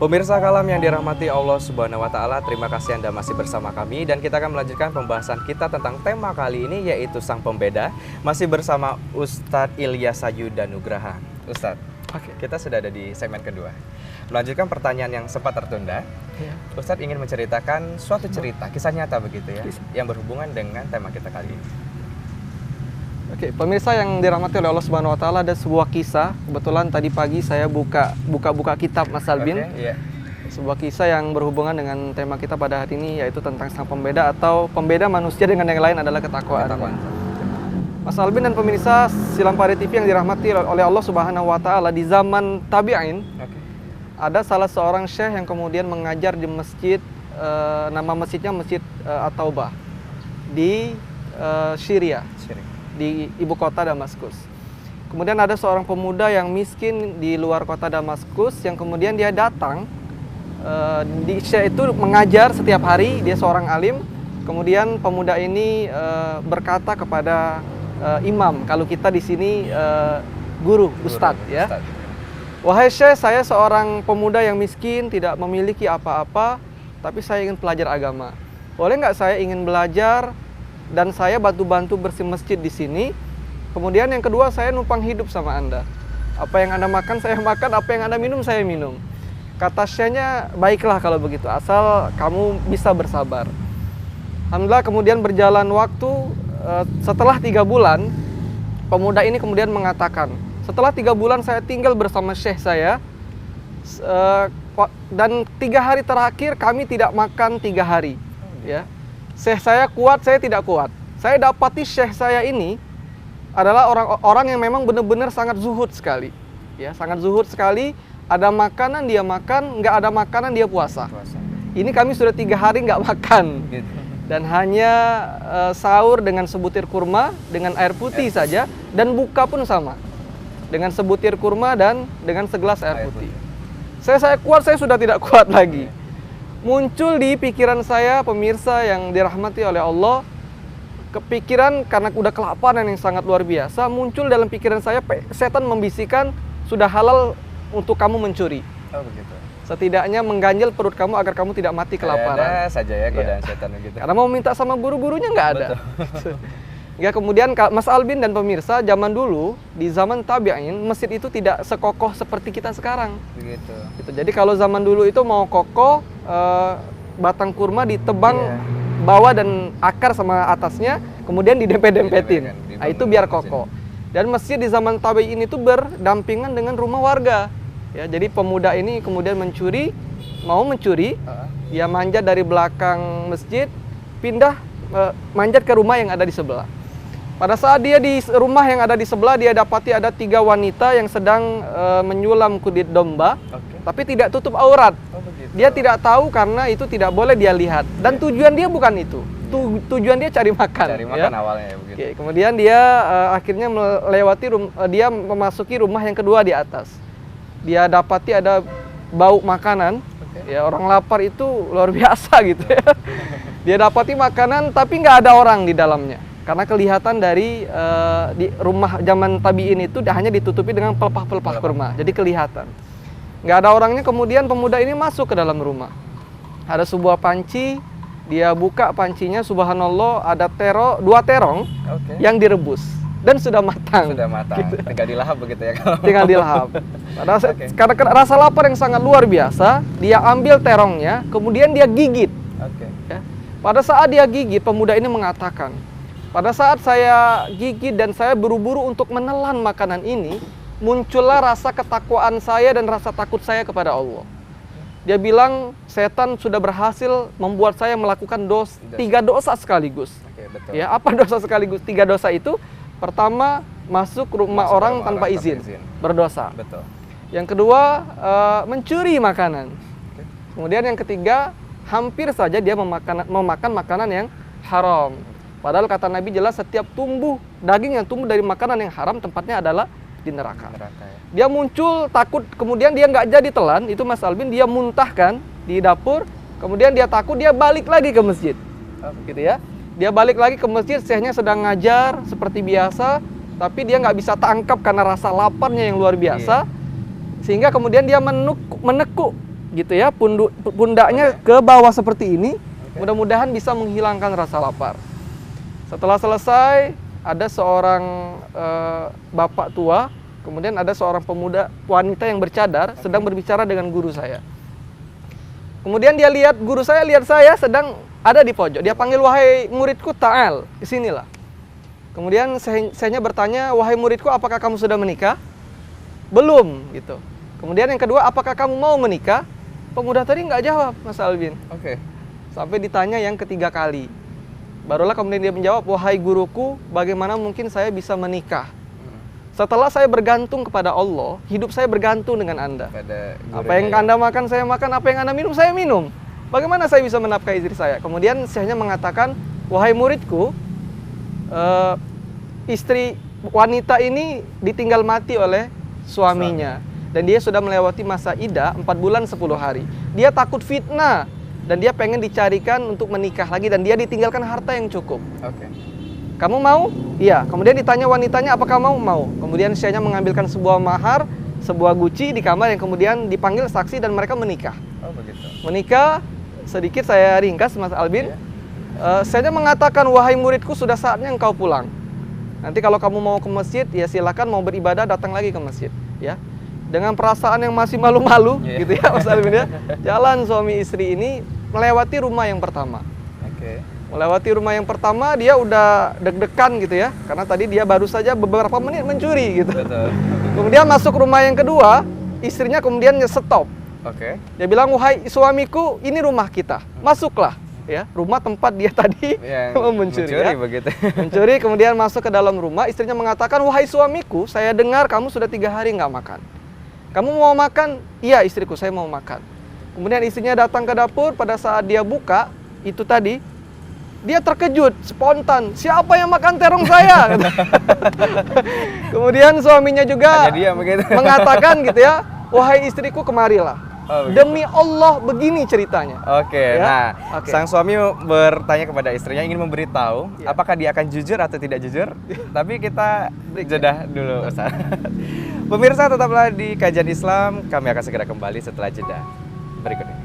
Pemirsa Kalam yang dirahmati Allah Subhanahu wa Ta'ala, terima kasih Anda masih bersama kami dan kita akan melanjutkan pembahasan kita tentang tema kali ini, yaitu Sang Pembeda, masih bersama Ustadz Ilyas Sayudanugraha. Ustadz, kita sudah ada di segmen kedua. Melanjutkan pertanyaan yang sempat tertunda, Ustadz ingin menceritakan suatu cerita, kisah nyata begitu ya, yang berhubungan dengan tema kita kali ini. Oke, pemirsa yang dirahmati oleh Allah Subhanahu wa Ta'ala, ada sebuah kisah. Kebetulan tadi pagi saya buka kitab Mas Albin. Sebuah kisah yang berhubungan dengan tema kita pada hari ini, yaitu tentang Sang Pembeda atau pembeda manusia dengan yang lain adalah ketakwaan. Mas Albin dan pemirsa Silampari TV yang dirahmati oleh Allah Subhanahu wa Ta'ala, di zaman tabi'in ada salah seorang syekh yang kemudian mengajar di masjid, nama masjidnya Masjid At-Taubah di Syria, di ibu kota Damaskus. Kemudian ada seorang pemuda yang miskin di luar kota Damaskus yang kemudian dia datang di Syekh itu mengajar setiap hari, dia seorang alim. Kemudian pemuda ini berkata kepada imam, kalau kita di sini guru, ustadz ya. Wahai Syekh, saya seorang pemuda yang miskin, tidak memiliki apa-apa, tapi saya ingin belajar agama. Boleh nggak saya ingin belajar dan saya bantu-bantu bersih masjid di sini. Kemudian yang kedua, saya numpang hidup sama Anda. Apa yang Anda makan, saya makan. Apa yang Anda minum, saya minum. Kata syekhnya, baiklah kalau begitu, asal kamu bisa bersabar. Alhamdulillah, kemudian berjalan waktu. Setelah 3 bulan, pemuda ini kemudian mengatakan, setelah 3 bulan saya tinggal bersama syekh saya, dan 3 hari terakhir kami tidak makan 3 hari. Ya. Syekh saya kuat, saya tidak kuat. Saya dapati syekh saya ini adalah orang yang memang benar-benar sangat zuhud sekali. Ya, sangat zuhud sekali. Ada makanan dia makan, nggak ada makanan dia puasa. Ini kami sudah 3 hari nggak makan. Dan hanya sahur dengan sebutir kurma, dengan air putih saja. Dan buka pun sama. Dengan sebutir kurma dan dengan segelas air putih. Saya kuat, saya sudah tidak kuat lagi. Muncul di pikiran saya, pemirsa yang dirahmati oleh Allah, kepikiran karena udah kelaparan yang sangat luar biasa, muncul dalam pikiran saya, setan membisikkan, sudah halal untuk kamu mencuri. Oh begitu. Setidaknya mengganjal perut kamu agar kamu tidak mati kelaparan. Ada saja ya godaan setan begitu. Karena mau minta sama guru-gurunya nggak ada. Ya, kemudian Mas Albin dan pemirsa, zaman dulu di zaman tabi'in, masjid itu tidak sekokoh seperti kita sekarang. Begitu. Gitu. Jadi kalau zaman dulu itu mau kokoh, batang kurma ditebang bawah dan akar sama atasnya, kemudian didempet-dempetin. Nah, itu biar kokoh. Dan masjid di zaman tabi'in itu berdampingan dengan rumah warga. Ya, jadi pemuda ini kemudian mau mencuri, dia manjat dari belakang masjid, pindah manjat ke rumah yang ada di sebelah. Pada saat dia di rumah yang ada di sebelah, dia dapati ada 3 wanita yang sedang menyulam kulit domba, tapi tidak tutup aurat. Dia tidak tahu karena itu tidak boleh dia lihat. Dan tujuan dia bukan itu. Tujuan dia cari makan. Cari makan ya? Awalnya ya begitu. Oke, kemudian dia akhirnya dia memasuki rumah yang kedua di atas. Dia dapati ada bau makanan. Ya, orang lapar itu luar biasa gitu ya. Dia dapati makanan tapi nggak ada orang di dalamnya. Karena kelihatan dari di rumah zaman tabi'in itu hanya ditutupi dengan pelepah-pelepah kurma. Jadi kelihatan. Nggak ada orangnya, kemudian pemuda ini masuk ke dalam rumah. Ada sebuah panci, dia buka pancinya, subhanallah, ada 2 terong yang direbus. Dan sudah matang. Sudah matang, gitu. Tinggal dilahap begitu ya? Tinggal dilahap. Karena rasa lapar yang sangat luar biasa, dia ambil terongnya, kemudian dia gigit. Ya. Pada saat dia gigit, pemuda ini mengatakan, pada saat saya gigit dan saya buru-buru untuk menelan makanan ini, muncullah rasa ketakwaan saya dan rasa takut saya kepada Allah. Dia bilang, setan sudah berhasil membuat saya melakukan 3 dosa sekaligus. Betul. Ya, apa dosa sekaligus? 3 dosa itu, pertama, masuk rumah orang tanpa izin, berdosa. Betul. Yang kedua, mencuri makanan. Kemudian yang ketiga, hampir saja dia memakan makanan yang haram. Padahal kata Nabi jelas, setiap daging yang tumbuh dari makanan yang haram tempatnya adalah di neraka. Dia muncul takut, kemudian dia nggak jadi telan, itu Mas Albin, dia muntahkan di dapur, kemudian dia takut, dia balik lagi ke masjid. Gitu ya. Dia balik lagi ke masjid, syekhnya sedang ngajar seperti biasa, tapi dia nggak bisa tangkap karena rasa laparnya yang luar biasa. Sehingga kemudian dia menekuk gitu ya, pundaknya ke bawah seperti ini. Mudah-mudahan bisa menghilangkan rasa lapar. Setelah selesai, ada seorang bapak tua, kemudian ada seorang pemuda wanita yang bercadar sedang berbicara dengan guru saya. Kemudian dia lihat guru saya, lihat saya sedang ada di pojok. Dia panggil, wahai muridku, ta'al, kesinilah. Kemudian saya bertanya, wahai muridku, apakah kamu sudah menikah? Belum, gitu. Kemudian yang kedua, apakah kamu mau menikah? Pemuda tadi nggak jawab, Mas Albin. Oke. Sampai ditanya yang ketiga kali. Barulah kemudian dia menjawab, wahai guruku, bagaimana mungkin saya bisa menikah? Setelah saya bergantung kepada Allah, hidup saya bergantung dengan Anda. Apa yang Anda makan, saya makan. Apa yang Anda minum, saya minum. Bagaimana saya bisa menafkahi istri saya? Kemudian syekhnya mengatakan, wahai muridku, istri wanita ini ditinggal mati oleh suaminya. Dan dia sudah melewati masa iddah 4 bulan 10 hari. Dia takut fitnah. Dan dia pengen dicarikan untuk menikah lagi. Dan dia ditinggalkan harta yang cukup. Oke. Kamu mau? Iya. Kemudian ditanya wanitanya, apakah mau? Mau. Kemudian syekhnya mengambilkan sebuah mahar, sebuah guci di kamar yang kemudian dipanggil saksi dan mereka menikah. Oh begitu. Menikah, sedikit saya ringkas Mas Albin. Syekhnya mengatakan, wahai muridku, sudah saatnya engkau pulang. Nanti kalau kamu mau ke masjid, ya silakan, mau beribadah datang lagi ke masjid. Ya. Dengan perasaan yang masih malu-malu, gitu ya Mas Albin ya. Jalan suami istri ini melewati rumah yang pertama. Oke. Melewati rumah yang pertama, dia udah deg-degan gitu ya. Karena tadi dia baru saja beberapa menit mencuri gitu. Betul. Kemudian masuk rumah yang kedua, istrinya kemudian stop. Oke. Dia bilang, wahai suamiku, ini rumah kita. Masuklah. Ya, rumah tempat dia tadi mencuri ya. Begitu. Mencuri, kemudian masuk ke dalam rumah. Istrinya mengatakan, wahai suamiku, saya dengar kamu sudah 3 hari nggak makan. Kamu mau makan? Iya istriku, saya mau makan. Kemudian istrinya datang ke dapur, pada saat dia buka, itu tadi, dia terkejut, spontan. Siapa yang makan terong saya? Kemudian suaminya juga mengatakan gitu ya, wahai istriku, kemarilah. Demi Allah, begini ceritanya. Oke, ya? Nah, sang suami bertanya kepada istrinya, ingin memberitahu apakah dia akan jujur atau tidak jujur. Tapi kita jeda dulu, Ustaz. Pemirsa, tetaplah di Kajian Islam. Kami akan segera kembali setelah jeda berikut ini.